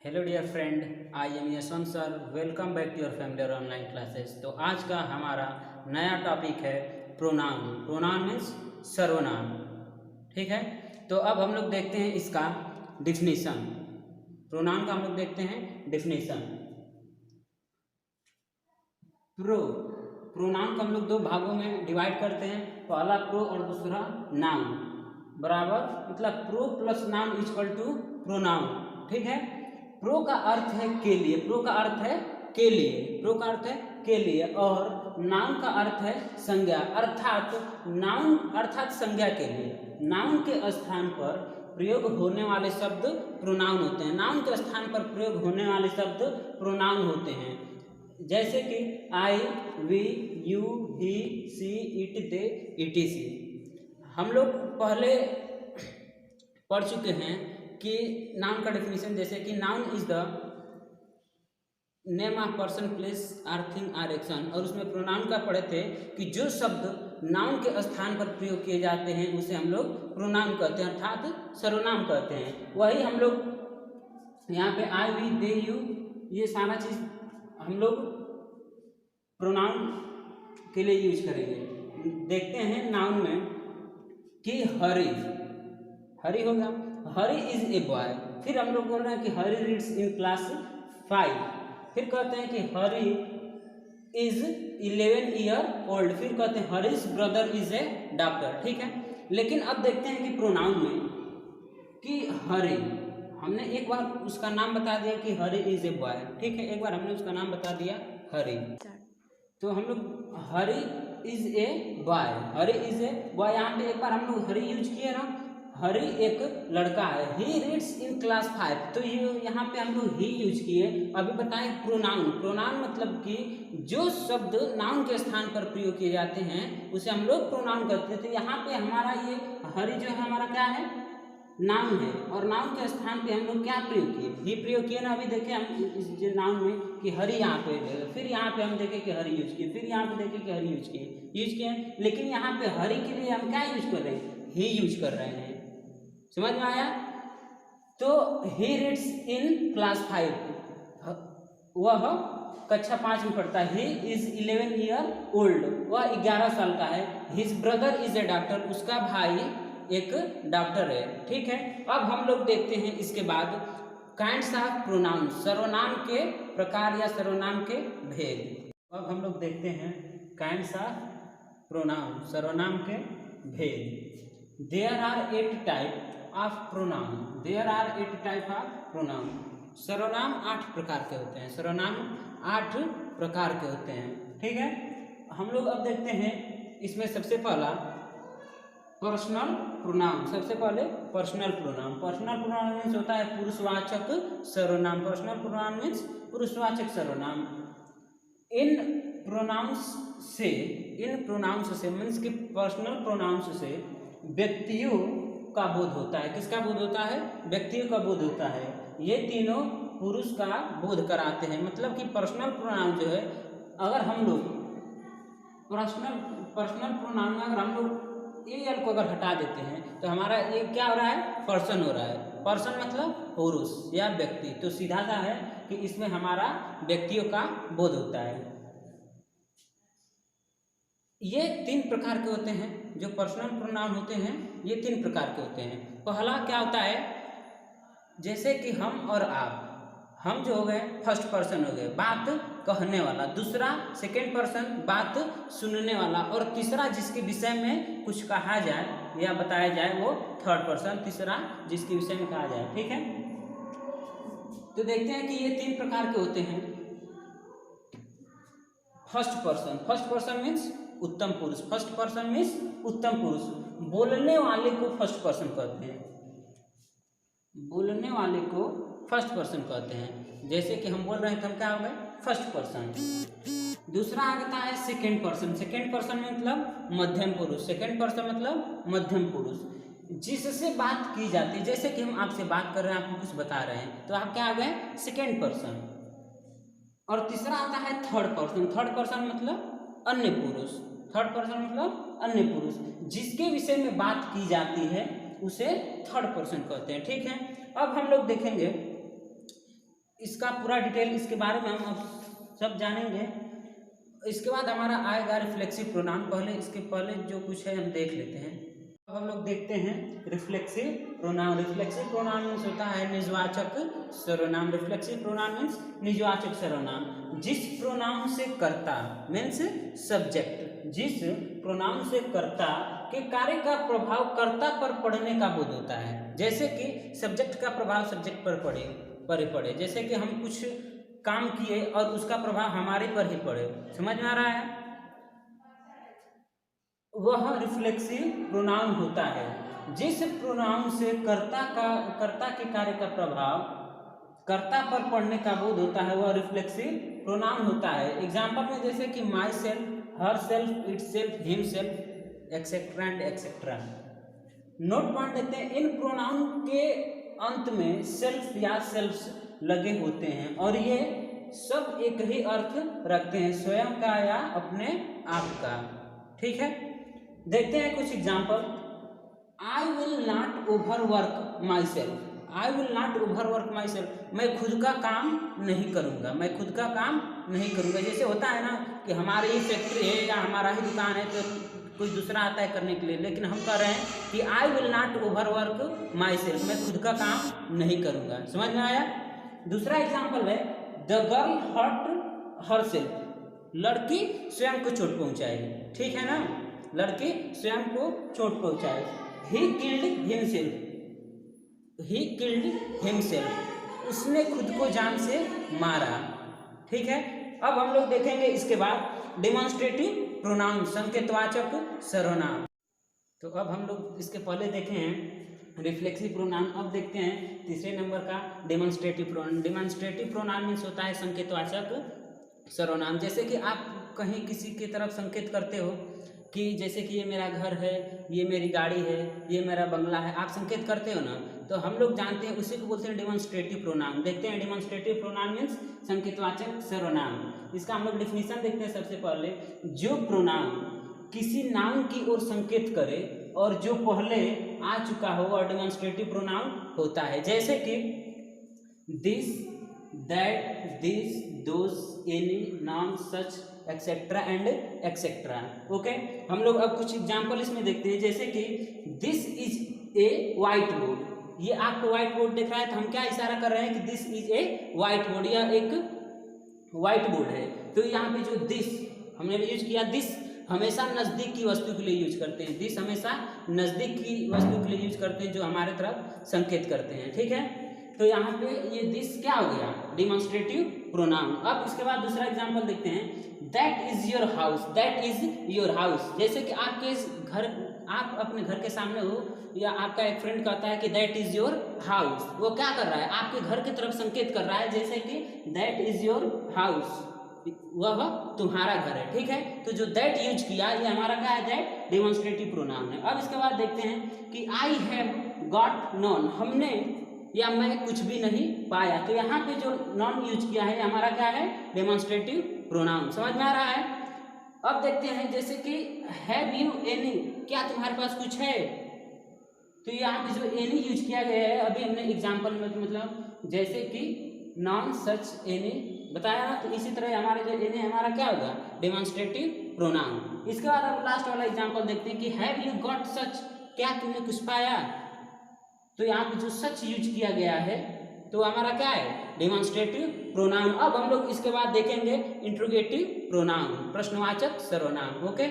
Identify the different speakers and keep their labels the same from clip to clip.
Speaker 1: Hello dear friend, I am Yashwant sir. Welcome back to your family online classes. तो आज का हमारा नया टॉपिक है प्रोनाउन। प्रोनाउन मीन्स सर्वनाम। ठीक है, तो अब हम लोग देखते हैं इसका डिफिनीशन। प्रोनाउन का हम लोग देखते हैं डिफिनीशन। प्रोनाउन को हम लोग दो भागों में डिवाइड करते हैं, पहला प्रो और दूसरा नाउन। बराबर, मतलब pro plus noun equal to pronoun. ठीक है, प्रो का अर्थ है के लिए, प्रो का अर्थ है के लिए, प्रो का अर्थ है के लिए, और नाउन का अर्थ है संज्ञा, अर्थात नाउन अर्थात संज्ञा के लिए। नाउन के स्थान पर प्रयोग होने वाले शब्द प्रोनाउन होते हैं। नाउन के स्थान पर प्रयोग होने वाले शब्द प्रोनाउन होते हैं, जैसे कि I, we, you, he, she, it, they, etc. हम लोग पहले पढ़ चुके हैं कि नाउन का डेफिनेशन, जैसे कि noun is the name of person, place or thing or action, और उसमें प्रोनाउन का पढ़े थे कि जो शब्द नाउन के स्थान पर प्रयोग किए जाते हैं उसे हम लोग प्रोनाउन कहते हैं, अर्थात सर्वनाम कहते हैं। वही हम लोग यहाँ पे आई, वी, दे, यू, ये सारा चीज हम लोग प्रोनाउन के लिए यूज करेंगे। देखते हैं नाउन में कि हरी, हरी होगा, हरी इज ए बॉय। फिर हम लोग बोल रहे हैं कि हरी रीड्स इन क्लास 5। फिर कहते हैं कि हरी इज 11 ईयर ओल्ड। फिर कहते हैं Harry's brother is a doctor. ठीक है, लेकिन अब देखते हैं कि प्रोनाउन में कि हरी, हमने एक बार उसका नाम बता दिया कि हरी इज ए बॉय। ठीक है, एक बार हमने उसका नाम बता दिया हरी, तो हम लोग Hari is a boy, Hari is a boy, यहाँ पे एक बार हम लोग हरी यूज किए ना, हरी एक लड़का है। ही रीड्स इन क्लास 5, तो ये यहाँ पे हम लोग ही यूज किए। अभी बताएं प्रोनाउन। प्रोनाउन मतलब कि जो शब्द नाउन के स्थान पर प्रयोग किए जाते हैं उसे हम लोग प्रोनाउन कहते हैं। तो यहाँ पे हमारा ये हरी जो है हमारा क्या है, नाउन है, और नाउन के स्थान पे हम लोग क्या प्रयोग किए, ही प्रयोग किए ना। अभी देखें हम इस जो नाउन में कि हरी यहाँ पे, फिर यहाँ पे हम देखें कि हरी यूज किए, फिर यहाँ पे देखें कि हरी यूज किए, लेकिन यहाँ पे हरी के लिए हम क्या यूज कर रहे हैं, ही यूज कर रहे हैं। समझ में आया? तो ही रीड्स इन क्लास 5, वह कक्षा 5 में पढ़ता है। ही इज 11 ईयर ओल्ड, वह 11 साल का है। His brother is a doctor, उसका भाई एक डॉक्टर है। ठीक है, अब हम लोग देखते हैं इसके बाद काइंड्स ऑफ प्रोनाउन, सर्वनाम के प्रकार या सर्वनाम के भेद। अब हम लोग देखते हैं काइंड्स ऑफ प्रोनाउन, सर्वनाम के भेद। There are 8 type of pronoun, there are 8 type of pronoun. सर्वनाम 8 प्रकार के होते हैं, सर्वनाम 8 प्रकार के होते हैं। ठीक है, हम लोग अब देखते हैं इसमें सबसे पहला पर्सनल प्रोनाउन। सबसे पहले personal pronoun. Personal pronoun means होता है पुरुषवाचक सर्वनाम। पर्सनल प्रोनाउन मीन्स पुरुषवाचक सर्वनाम। इन प्रोनाउंस से मीन्स कि पर्सनल प्रोनाउंस से व्यक्तियों का बोध होता है। किसका बोध होता है? व्यक्तियों का बोध होता है। ये तीनों पुरुष का बोध कराते हैं। मतलब कि पर्सनल प्रोनाउन जो है, अगर हम लोग पर्सनल प्रोनाउन में अगर हम लोग एल को अगर हटा देते हैं तो हमारा ये क्या हो रहा है, पर्सन हो रहा है। पर्सन मतलब पुरुष या व्यक्ति, तो सीधा सा है कि इसमें हमारा व्यक्तियों का बोध होता है। ये 3 प्रकार के होते हैं जो पर्सनल प्रोनाउन होते हैं, ये 3 प्रकार के होते हैं। पहला क्या होता है, जैसे कि हम और आप, हम जो हो गए फर्स्ट पर्सन हो गए, बात कहने वाला। दूसरा सेकेंड पर्सन, बात सुनने वाला। और तीसरा जिसके विषय में कुछ कहा जाए या बताया जाए वो थर्ड पर्सन, तीसरा जिसके विषय में कहा जाए। ठीक है, तो देखते हैं कि ये 3 प्रकार के होते हैं। फर्स्ट पर्सन मीन्स उत्तम पुरुष। फर्स्ट पर्सन मीन्स उत्तम पुरुष। बोलने वाले को फर्स्ट पर्सन कहते हैं, बोलने वाले को फर्स्ट पर्सन कहते हैं। जैसे कि हम बोल रहे हैं तो हम क्या हो गए, फर्स्ट पर्सन। दूसरा आता है सेकेंड पर्सन। सेकेंड पर्सन मतलब मध्यम पुरुष। सेकेंड पर्सन मतलब मध्यम पुरुष, जिससे बात की जाती है। जैसे कि हम आपसे बात कर रहे हैं, आपको कुछ बता रहे हैं, तो आप क्या हो गए, सेकेंड पर्सन। और तीसरा आता है थर्ड पर्सन। थर्ड पर्सन मतलब अन्य पुरुष। थर्ड पर्सन मतलब अन्य पुरुष, जिसके विषय में बात की जाती है उसे थर्ड पर्सन कहते हैं। ठीक है, अब हम लोग देखेंगे इसका पूरा डिटेल इसके बारे में हम अब सब जानेंगे। इसके बाद हमारा आएगा रिफ्लेक्सिव प्रोनाउन। पहले इसके पहले जो कुछ है हम देख लेते हैं। अब हम लोग देखते हैं reflexive pronoun. Reflexive pronoun means होता है निजवाचक सर्वनाम। रिफ्लेक्सिव प्रोनाउन मीन्स निजवाचक सर्वनाम। जिस प्रोनाउन से कर्ता मीन्स सब्जेक्ट, जिस प्रोनाउन से कर्ता के कार्य का प्रभाव कर्ता पर पड़ने का बोध होता है। जैसे कि सब्जेक्ट का प्रभाव सब्जेक्ट पर पड़े। जैसे कि हम कुछ काम किए और उसका प्रभाव हमारे पर ही पड़े। समझ में आ रहा है? वह रिफ्लेक्सिव प्रोनाउन होता है। जिस प्रोनाउन से कर्ता के कार्य का प्रभाव कर्ता पर पड़ने का बोध होता है वह रिफ्लेक्सिव प्रोनाउन होता है। एग्जाम्पल में जैसे कि my self, her self, it self, him self, etcetera and etcetera. Note point देते हैं, इन प्रोनाउन के अंत में सेल्फ या सेल्फ्स लगे होते हैं और ये सब एक ही अर्थ रखते हैं, स्वयं का या अपने आप का। ठीक है, देखते हैं कुछ example. I will not overwork my self. I will not overwork my self, मैं खुद का काम नहीं करूँगा, मैं खुद का काम नहीं करूँगा। जैसे होता है ना कि हमारी ही फैक्ट्री है या हमारा ही दुकान है तो कोई दूसरा आता है करने के लिए, लेकिन हम कह रहे हैं कि I will not overwork my self, मैं खुद का काम नहीं करूँगा। समझ में आया? दूसरा एग्जाम्पल है the girl hurt herself, लड़की स्वयं को चोट पहुँचाएगी। ठीक है ना, लड़की स्वयं को चोट पहुँचाए। He killed himself, he killed himself, उसने खुद को जान से मारा। ठीक है, अब हम लोग देखेंगे इसके बाद डेमोन्स्ट्रेटिव प्रोनाउन, संकेतवाचक सर्वनाम। तो अब हम लोग इसके पहले देखे हैं रिफ्लेक्सिव प्रोनाउन। अब देखते हैं तीसरे नंबर का demonstrative pronoun. Demonstrative pronoun means होता है संकेतवाचक सर्वनाम। जैसे कि आप कहीं किसी की तरफ संकेत करते हो कि जैसे कि ये मेरा घर है, ये मेरी गाड़ी है, ये मेरा बंगला है, आप संकेत करते हो ना, तो हम लोग जानते हैं उसी को बोलते हैं डेमोन्स्ट्रेटिव प्रोनाउन। देखते हैं डेमोन्स्ट्रेटिव प्रोनाउन मीन्स संकेतवाचक सर्वनाम। इसका हम लोग डिफिनीशन देखते हैं। सबसे पहले, जो प्रोनाउन किसी नाउन की ओर संकेत करे और जो पहले आ चुका हो वह डेमोन्स्ट्रेटिव प्रोनाउन होता है। जैसे कि this, that, this, those, any, non, such, etcetera and etcetera. Okay, हम लोग अब कुछ एग्जाम्पल इसमें देखते हैं। जैसे कि this is a white board, ये आपको व्हाइट बोर्ड दिख रहा है, तो हम क्या इशारा कर रहे हैं कि this is a white board, या एक व्हाइट बोर्ड है। तो यहाँ पे जो दिस हमने यूज किया, दिस हमेशा नज़दीक की वस्तु के लिए यूज करते हैं। दिस हमेशा नज़दीक की वस्तु के लिए यूज करते हैं जो हमारे तरफ संकेत करते हैं। ठीक है, तो यहाँ पे ये दिस क्या हो गया, डेमोन्स्ट्रेटिव प्रोनाउन। अब इसके बाद दूसरा एग्जाम्पल देखते हैं, that is your house, that is your house. जैसे कि आपके घर, आप अपने घर के सामने हो या आपका एक फ्रेंड कहता है कि दैट इज योर हाउस, वो क्या कर रहा है, आपके घर की तरफ संकेत कर रहा है। जैसे कि दैट इज योर हाउस, वह तुम्हारा घर है। ठीक है, तो जो दैट यूज किया ये हमारा क्या है, दैट डेमोन्स्ट्रेटिव प्रोनाउन है। अब इसके बाद देखते हैं कि आई हैव गॉट नॉन, हमने या मैं कुछ भी नहीं पाया। तो यहाँ पे जो नॉन यूज किया है हमारा क्या है, डेमोन्स्ट्रेटिव प्रोनाउन। समझ में आ रहा है? अब देखते हैं जैसे कि हैव यू एनी, क्या तुम्हारे पास कुछ है। तो यहाँ पे जो एनी यूज किया गया है अभी हमने एग्जाम्पल में, मतलब जैसे कि नॉन, सच, एनी बताया ना, तो इसी तरह हमारे जो एनी हमारा क्या होगा, डेमोन्स्ट्रेटिव प्रोनाउन। इसके बाद अब लास्ट वाला एग्जाम्पल देखते हैं कि हैव यू गॉट सच, क्या तुमने कुछ पाया। तो यहाँ पे जो सच यूज किया गया है तो हमारा क्या है, डेमोन्स्ट्रेटिव प्रोनाउन। अब हम लोग इसके बाद देखेंगे इंट्रोगेटिव प्रोनाउन, प्रश्नवाचक सर्वनाम। ओके,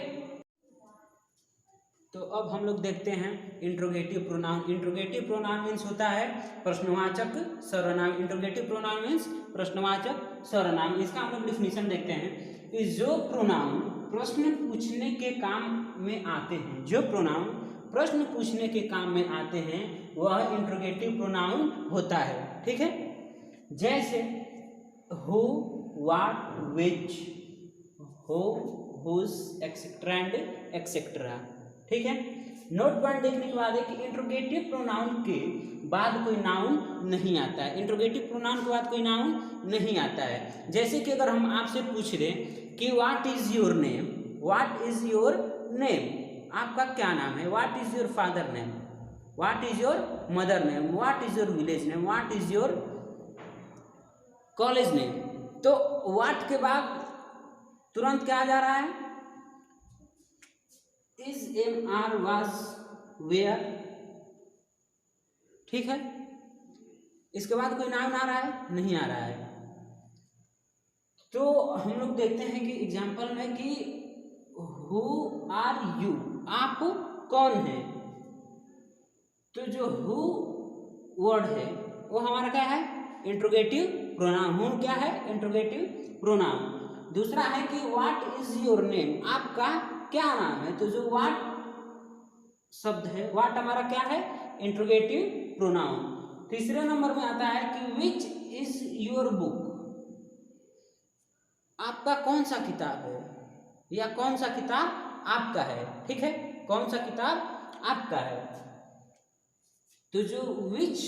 Speaker 1: तो अब हम लोग देखते हैं interrogative pronoun. Interrogative pronoun means होता है प्रश्नवाचक सर्वनाम। इंट्रोगेटिव प्रोनाउन मीन्स प्रश्नवाचक सर्वनाम। इसका हम लोग डिफिनीशन देखते हैं कि जो प्रोनाउन प्रश्न पूछने के काम में आते हैं, जो प्रोनाउन प्रश्न पूछने के काम में आते हैं वह इंट्रोगेटिव प्रोनाउन होता है। ठीक है, जैसे हु, व्हाट, व्हिच, हो, हुज, एक्सेट्रा एंड एक्सेट्रा। ठीक है, नोट पॉइंट देखने के बाद है कि इंट्रोगेटिव प्रोनाउन के बाद कोई नाउन नहीं आता है। इंट्रोगेटिव प्रोनाउन के बाद कोई नाउन नहीं आता है। जैसे कि अगर हम आपसे पूछ रहे कि what is your name, what is your name, आपका क्या नाम है, what is your father name, what is your mother name, what is your village name, what is your college name. तो व्हाट के बाद तुरंत क्या आ जा रहा है, is am are was where, ठीक है। इसके बाद कोई नाम आ रहा है, नहीं आ रहा है। तो हम लोग देखते हैं कि एग्जाम्पल में कि हु आर यू, आप कौन है। तो जो हु वर्ड है वो हमारा क्या है, इंट्रोगेटिव प्रोनाउन। हु क्या है, इंट्रोगेटिव प्रोनाउन। दूसरा है कि व्हाट इज योर नेम, आपका क्या नाम है। तो जो व्हाट शब्द है, व्हाट हमारा क्या है, इंट्रोगेटिव प्रोनाउन। तीसरे नंबर में आता है कि विच इज योर बुक, आपका कौन सा किताब है, या कौन सा किताब आपका है, ठीक है, कौन सा किताब आपका है। तो जो विच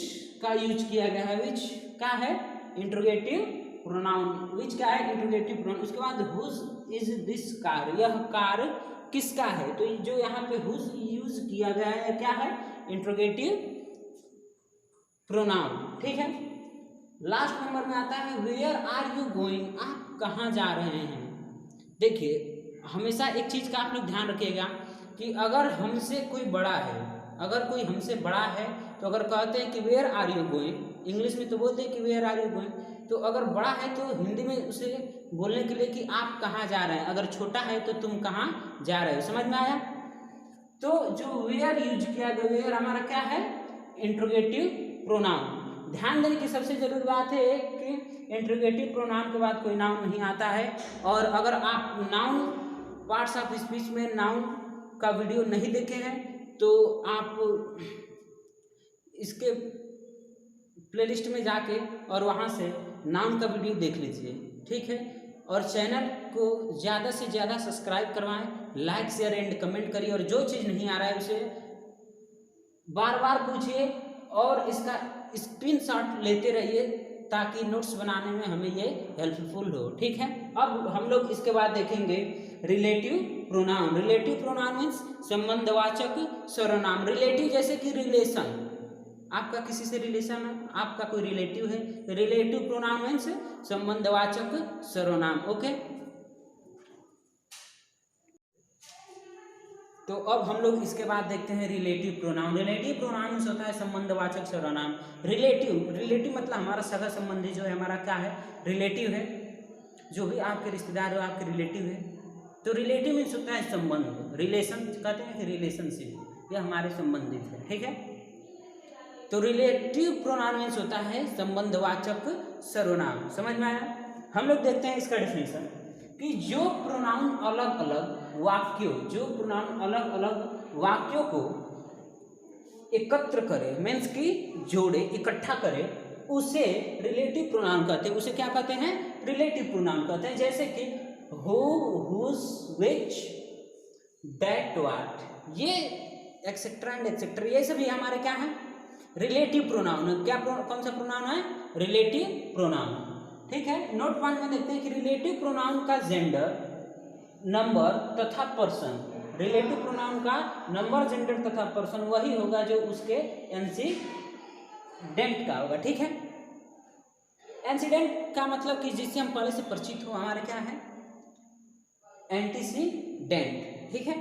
Speaker 1: का यूज किया गया है, विच क्या है, इंट्रोगेटिव प्रोनाउन। विच क्या है, इंट्रोगेटिव प्रोनाउन। उसके बाद हुज इज दिस कार, यह कार किसका है। तो जो यहाँ पे हुज यूज किया गया है क्या है, इंट्रोगेटिव प्रोनाउन, ठीक है। लास्ट नंबर में आता है वेयर आर यू गोइंग, आप कहाँ जा रहे हैं। देखिए हमेशा एक चीज़ का आप लोग ध्यान रखिएगा कि अगर हमसे कोई बड़ा है, अगर कोई हमसे बड़ा है तो अगर कहते हैं कि where are you going, English में तो बोलते हैं कि वेयर आर यू गोइंग। तो अगर बड़ा है तो हिंदी में उसे बोलने के लिए कि आप कहाँ जा रहे हैं। अगर छोटा है तो तुम कहाँ जा रहे हो, समझ में आया। तो जो वेयर यूज किया गया, वेयर हमारा क्या है, इंट्रोगेटिव प्रोनाउन। ध्यान देने की सबसे जरूरी बात है कि इंट्रोगेटिव प्रोनाउन के बाद कोई नाउन नहीं आता है। और अगर आप नाउन पार्ट्स ऑफ स्पीच में नाउन का वीडियो नहीं देखे हैं तो आप इसके प्लेलिस्ट में जाके और वहाँ से नाउन का वीडियो देख लीजिए, ठीक है। और चैनल को ज़्यादा से ज़्यादा सब्सक्राइब करवाएं, लाइक शेयर एंड कमेंट करिए। और जो चीज़ नहीं आ रहा है उसे बार बार पूछिए और इसका स्क्रीनशॉट लेते रहिए ताकि नोट्स बनाने में हमें ये हेल्पफुल हो, ठीक है। अब हम लोग इसके बाद देखेंगे relative pronoun. Relative pronoun means संबंधवाचक सर्वनाम। रिलेटिव जैसे कि रिलेशन, आपका किसी से रिलेशन है, आपका कोई रिलेटिव है। रिलेटिव प्रोनाउन मीन्स संबंधवाचक सर्वनाम, ओके। तो अब हम लोग इसके बाद देखते हैं relative pronoun. Relative pronoun means होता है संबंधवाचक सर्वनाम। रिलेटिव, रिलेटिव मतलब हमारा सगा संबंधी जो है हमारा क्या है, रिलेटिव है। जो भी आपके रिश्तेदार हो आपके रिलेटिव है। तो रिलेटिव मीन्स होता है संबंध, रिलेशन कहते हैं कि रिलेशनशिप, यह हमारे संबंधित है, ठीक है। तो रिलेटिव प्रोनाउन मीन्स होता है संबंधवाचक सर्वनाम, समझ में आया। हम लोग देखते हैं इसका डेफिनेशन कि जो प्रोनाउन अलग अलग वाक्यों, जो प्रोनाउन अलग अलग वाक्यों को एकत्र करे, मीन्स कि जोड़े, इकट्ठा करे, उसे रिलेटिव प्रोनाउन कहते हैं। उसे क्या कहते हैं, रिलेटिव प्रोनाउन कहते हैं। जैसे कि who, whose, which, that, what, ये एक्सेट्रा एंड एक्सेट्रा, ये सभी हमारे क्या है, रिलेटिव प्रोनाउन। क्या कौन सा प्रोनाउन है, रिलेटिव प्रोनाउन, ठीक है। नोट पॉइंट में देखते हैं कि रिलेटिव प्रोनाउन का जेंडर, नंबर तथा पर्सन, रिलेटिव प्रोनाउन का नंबर, जेंडर तथा पर्सन वही होगा जो उसके एंटीडेंट का होगा, ठीक है। एंटीडेंट का मतलब कि जिससे हम पहले से परिचित हो, हमारे क्या है, एंटीसीडेंट, ठीक है।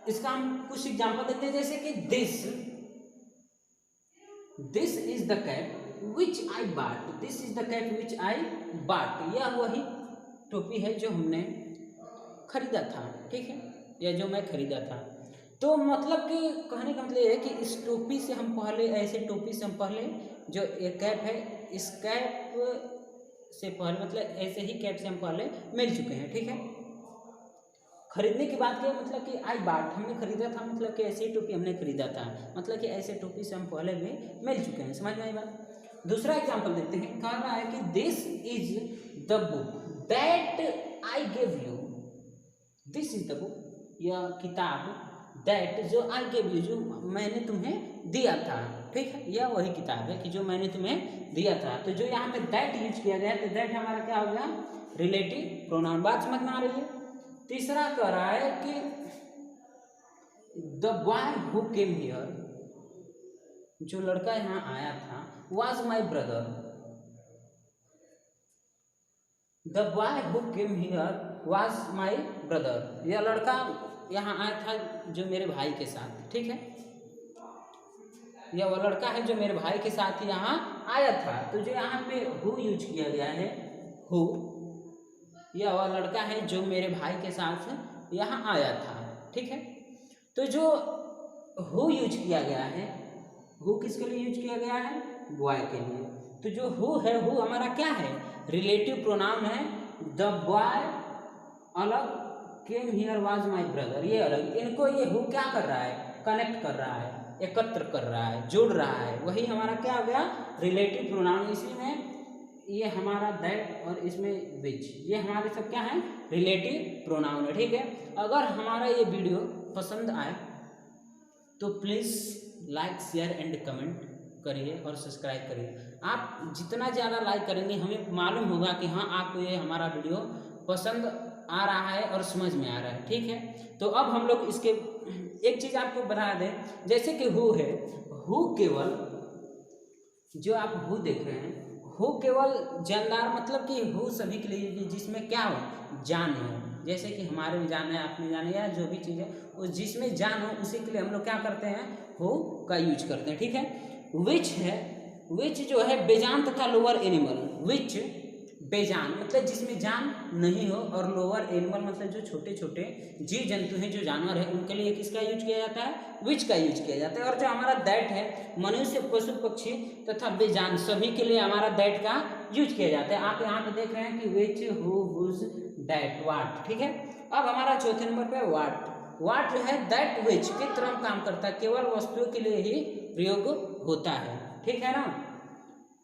Speaker 1: इसका हम कुछ एग्जांपल देते हैं, जैसे कि this is the cap which I bought, this is the cap which I bought, यह वही टोपी है जो हमने खरीदा था, ठीक है, या जो मैं खरीदा था। तो मतलब कि कहने का मतलब ये है कि इस टोपी से हम पहले, ऐसे टोपी से हम पहले, जो ये कैप है, इस कैप से पहले मतलब ऐसे ही कैप से हम पहले मिल चुके हैं, ठीक है। खरीदने की बात क्या, मतलब कि आई बाट, हमने खरीदा था, मतलब कि ऐसी टोपी हमने खरीदा था, मतलब कि ऐसे टोपी से हम पहले भी मिल चुके हैं, समझ में आई बात। दूसरा एग्जांपल देखते हैं, कह रहा है कि this is the book that I give you, this is the book, यह किताब, दैट जो आई गिव यू, जो मैंने तुम्हें दिया था, ठीक है, यह वही किताब है कि जो मैंने तुम्हें दिया था। तो जो यहाँ पे दैट यूज किया गया है, तो दैट हमारा क्या हो गया, रिलेटिव प्रोनाउन। बात समझ में आ रही है। तीसरा कह रहा है कि the boy who came here, जो लड़का यहाँ आया था, was my brother, the boy who came here was my brother. यह लड़का यहाँ आया था जो मेरे भाई के साथ, ठीक है। यह वह लड़का है जो मेरे भाई के साथ यहाँ आया था। तो जो यहाँ पे हु यूज किया गया है, हु, यह वह लड़का है जो मेरे भाई के साथ यहाँ आया था, ठीक है। तो जो हु यूज किया गया है, हु किसके लिए यूज किया गया है? बॉय के लिए। तो जो हु है, हु हमारा क्या है? रिलेटिव प्रोनाउन है। द बॉय अलग, came here was my brother ये अलग। इनको ये हु क्या कर रहा है? कनेक्ट कर रहा है, एकत्र कर रहा है, जोड़ रहा है। वही हमारा क्या हो गया? Relative pronoun. इसी में ये हमारा दैट और इसमें विच, ये हमारे सब क्या है? रिलेटिव प्रोनाउन है, ठीक है। अगर हमारा ये वीडियो पसंद आए तो please like, share and comment करिए और सब्सक्राइब करिए। आप जितना ज़्यादा लाइक करेंगे हमें मालूम होगा कि हाँ आपको ये हमारा वीडियो पसंद आ रहा है और समझ में आ रहा है, ठीक है। तो अब हम लोग इसके एक चीज़ आपको बता दें, जैसे कि हु है, हु केवल, जो आप हु देख रहे हैं, हु केवल जानदार, मतलब कि हु सभी के लिए जिसमें क्या हो? जान हो। जैसे कि हमारे में जान है, आपने जान है, या जो भी चीज़ है उस जिसमें जान हो उसी के लिए हम लोग क्या करते हैं? हु का यूज करते हैं, ठीक है। विच है, विच जो है बेजान तथा लोअर एनिमल। विच बेजान मतलब जिसमें जान नहीं हो, और लोअर एनिमल मतलब जो छोटे छोटे जीव जंतु हैं, जो जानवर है, उनके लिए किसका यूज किया जाता है? विच का यूज किया जाता है। और जो हमारा दैट है, मनुष्य, पशु पक्षी तथा बेजान सभी के लिए हमारा दैट का यूज किया जाता है। आप यहाँ पे देख रहे हैं कि विच, हु, हुज, दैट, वाट, ठीक है। अब हमारा चौथे नंबर पे वाट। वाट जो है दैट विच की तरह काम करता है, केवल वस्तुओं के लिए ही प्रयोग होता है, ठीक है ना।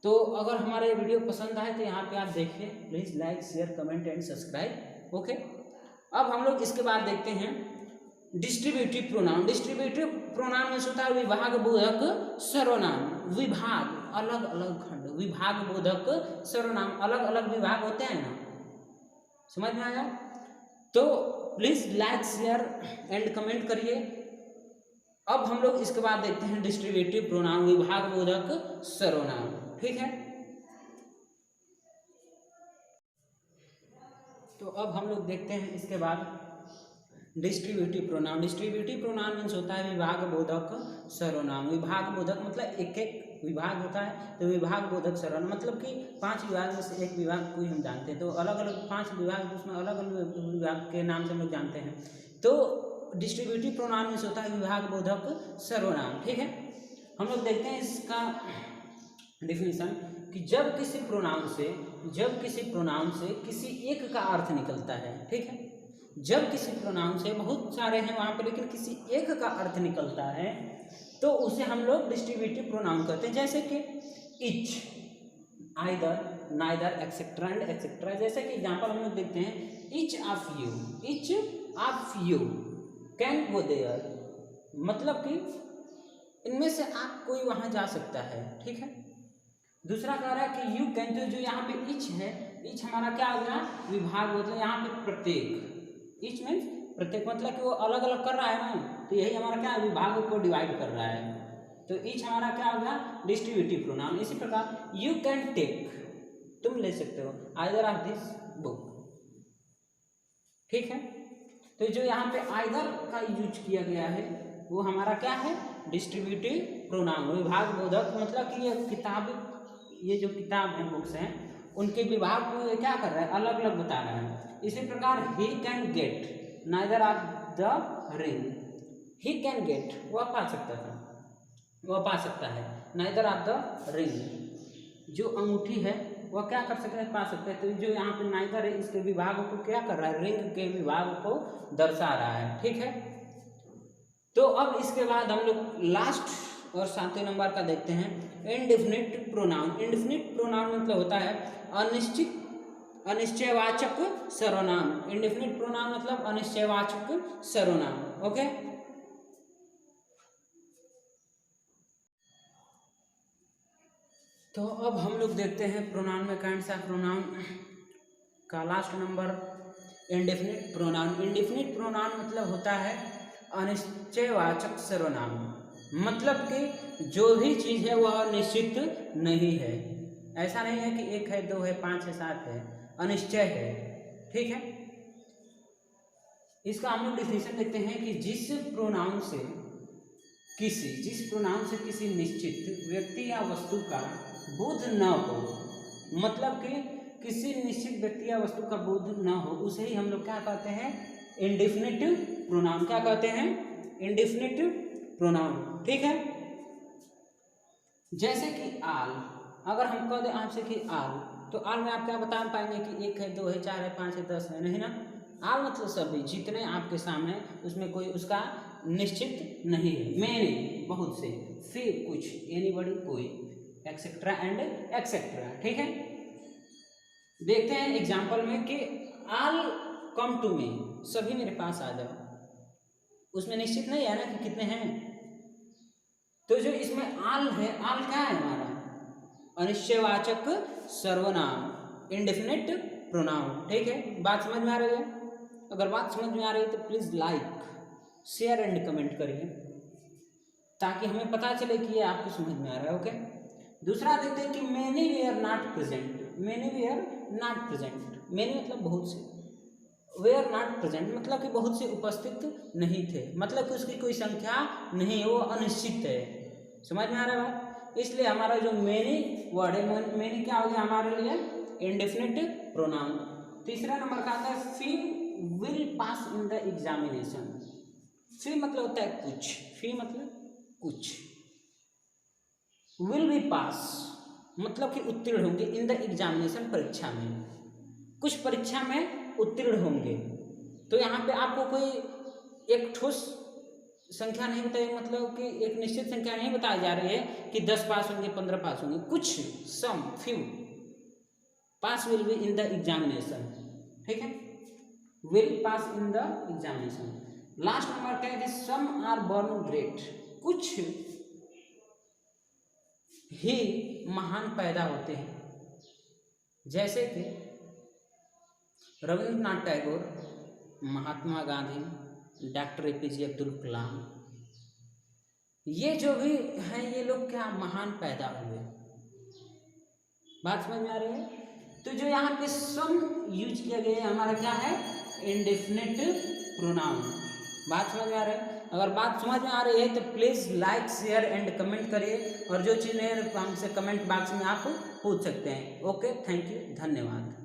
Speaker 1: तो अगर हमारा ये वीडियो पसंद आए तो यहाँ पे आप देखिए, please like, share, comment and subscribe, okay. अब हम लोग इसके बाद देखते हैं डिस्ट्रीब्यूटिव प्रोनाउन। डिस्ट्रीब्यूटिव प्रोनाउन में होता है विभाग बोधक सर्वनाम। विभाग, अलग अलग खंड, विभाग बोधक सर्वनाम, अलग अलग विभाग होते हैं ना, समझ में आया? तो please like, share and comment करिए। अब हम लोग इसके बाद देखते हैं डिस्ट्रीब्यूटिव प्रोनाउन, विभाग बोधक सर्वनाम, ठीक है। तो अब हम लोग देखते हैं इसके बाद distributive pronoun. Distributive pronoun means होता है विभाग बोधक सर्वनाम। विभाग बोधक मतलब एक एक विभाग होता है, तो विभाग बोधक सर्वनाम मतलब कि 5 विभाग में से एक विभाग को ही हम जानते हैं। तो अलग अलग 5 विभाग, उसमें अलग अलग विभाग के नाम से हम लोग जानते हैं। तो डिस्ट्रीब्यूटिव प्रोनाउन मीन्स होता है विभाग बोधक सर्वनाम, ठीक है। हम लोग देखते हैं इसका डिफिनीशन कि जब किसी प्रोनाउन से किसी एक का अर्थ निकलता है, ठीक है। जब किसी प्रोनाउन से, बहुत सारे हैं वहाँ पर, लेकिन किसी एक का अर्थ निकलता है तो उसे हम लोग डिस्ट्रीब्यूटिव प्रोनाउन कहते हैं। जैसे कि each, either, neither, etcetera and etcetera. जैसे कि एग्जाम्पल हम लोग देखते हैं, each of you can go there, मतलब कि इनमें से आप कोई वहाँ जा सकता है, ठीक है। दूसरा कह रहा है कि यू कैन, जो यहाँ पे इच है, इच हमारा क्या हो गया? विभाग, मतलब यहाँ पे प्रत्येक। इच मीन्स प्रत्येक, मतलब कि वो अलग अलग कर रहा है ना, तो यही हमारा क्या है? विभाग को डिवाइड कर रहा है। तो इच हमारा क्या हो गया? Distributive pronoun. इसी प्रकार यू कैन टेक, तुम ले सकते हो, आइदर ऑफ दिस बुक, ठीक है। तो जो यहाँ पे आइदर का यूज किया गया है वो हमारा क्या है? डिस्ट्रीब्यूटिव प्रोनाउन, विभाग बोधक, मतलब कि ये किताब, ये जो किताब है, बुक्स हैं, उनके विभाग को ये क्या कर रहा है? अलग अलग बता रहा है। इसी प्रकार he can get neither of the ring, he can get, वह पा सकता था, वह पा सकता है, नाइदर ऑफ द रिंग, जो अंगूठी है वह क्या कर सकता है? पा सकता है। तो जो यहाँ पे नाइदर है, इसके विभाग को क्या कर रहा है? रिंग के विभाग को दर्शा रहा है, ठीक है। तो अब इसके बाद हम लोग लास्ट और 7वें नंबर का देखते हैं, इनडेफिनिट प्रोनाउन। इनडेफिनिट प्रोनाउन मतलब होता है अनिश्चित, अनिश्चयवाचक सर्वनाम। इनडेफिनिट प्रोनाउन मतलब अनिश्चयवाचक सर्वनाम, ओके। तो अब हम लोग देखते हैं प्रोनाउन में कौन सा प्रोनाउन का last number, indefinite pronoun. Indefinite pronoun मतलब होता है अनिश्चयवाचक सर्वनाम, मतलब कि जो भी चीज़ है वह निश्चित नहीं है। ऐसा नहीं है कि 1 है, 2 है, 5 है, 7 है। अनिश्चय है। ठीक है, इसका हम लोग डिफिनेशन देखते हैं कि जिस प्रोनाउन से किसी निश्चित व्यक्ति या वस्तु का बोध न हो, मतलब कि किसी निश्चित व्यक्ति या वस्तु का बोध न हो, उसे ही हम लोग क्या कहते हैं, इंडेफिनिट प्रोनाउन। क्या कहते हैं, इंडेफिनिट प्रोनाउन। ठीक है, जैसे कि आल, अगर हम कह दें आपसे कि आल, तो आल में आप क्या बता पाएंगे कि 1 है, 2 है, 4 है, 5 है, 10 है, नहीं ना। आल मतलब सभी, जितने आपके सामने, उसमें कोई उसका निश्चित नहीं है। मैंने, बहुत से, फिर कुछ, एनीबॉडी, कोई, एक्सेट्रा एंड एक्सेट्रा। ठीक है, देखते हैं एग्जाम्पल में कि आल कम टू मी, सभी मेरे पास आ जाओ, उसमें निश्चित नहीं है ना कि कितने हैं। तो जो इसमें आल है, आल क्या है हमारा, अनिश्चयवाचक सर्वनाम, इंडेफिनिट प्रोनाउन। ठीक है, बात समझ में आ रही है? अगर बात समझ में आ रही है तो please like, share and comment करिए, ताकि हमें पता चले कि ये आपको समझ में आ रहा है। ओके, दूसरा देखते हैं कि many were not present. Many were not present, many मतलब बहुत से, वेयर नॉट प्रेजेंट मतलब कि बहुत से उपस्थित नहीं थे, मतलब कि उसकी कोई संख्या नहीं है, वो अनिश्चित है। समझ में आ रहा है बात? इसलिए हमारा जो मेनी वर्ड है, मेनी क्या हो गया हमारे लिए, इंडेफिनिट प्रोनाउन। तीसरा नंबर का आता है few will pass in the examination. Few मतलब होता है कुछ, फी मतलब कुछ, विल बी पास मतलब कि उत्तीर्ण होंगे, इन द एग्जामिनेशन परीक्षा में, कुछ परीक्षा में उत्तीर्ण होंगे। तो यहाँ पे आपको कोई एक ठोस संख्या नहीं बताई, मतलब कि एक निश्चित संख्या नहीं बताई जा रही है कि 10 पास होंगे, 15 पास होंगे, कुछ, some, few, pass will be in the examination. ठीक है, will pass in the examination. Last number क्या है, सम आर बॉर्न ग्रेट, कुछ ही महान पैदा होते हैं, जैसे कि रविंद्रनाथ टैगोर, महात्मा गांधी, डॉक्टर APJ अब्दुल कलाम, ये जो भी हैं ये लोग क्या महान पैदा हुए। बात समझ में आ रही है? तो जो यहाँ पे सम यूज किया गया है हमारा क्या है, इंडेफिनिट प्रोनाउन। बात समझ में आ रही है? अगर बात समझ में आ रही है तो please like, share and comment करिए, और जो चीज़ें हमसे कमेंट बॉक्स में आप पूछ सकते हैं। ओके, थैंक यू, धन्यवाद।